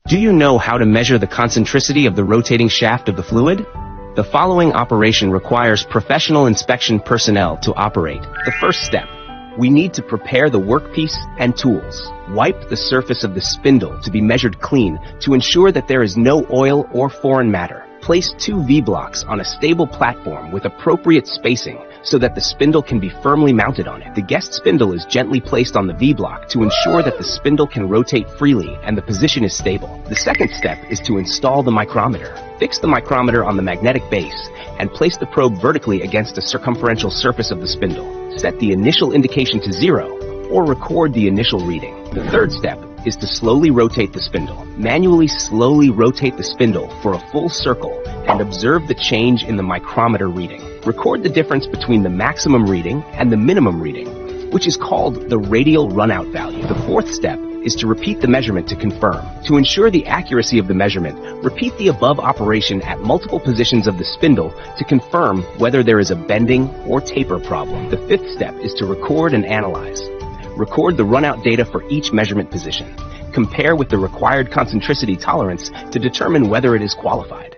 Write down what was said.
Do you know how to measure the concentricity of the rotating shaft of the fluid? The following operation requires professional inspection personnel to operate. The first step, we need to prepare the workpiece and tools. Wipe the surface of the spindle to be measured clean to ensure that there is no oil or foreign matter. Place 2 V-blocks on a stable platform with appropriate spacing so that the spindle can be firmly mounted on it. The guest spindle is gently placed on the V-block to ensure that the spindle can rotate freely and the position is stable. The second step is to install the micrometer. Fix the micrometer on the magnetic base and place the probe vertically against the circumferential surface of the spindle. Set the initial indication to 0 or record the initial reading. The third step is to slowly rotate the spindle. Manually slowly rotate the spindle for a full circle and observe the change in the micrometer reading. Record the difference between the maximum reading and the minimum reading, which is called the radial runout value. The fourth step is to repeat the measurement to confirm. To ensure the accuracy of the measurement, repeat the above operation at multiple positions of the spindle to confirm whether there is a bending or taper problem. The fifth step is to record and analyze. Record the runout data for each measurement position. Compare with the required concentricity tolerance to determine whether it is qualified.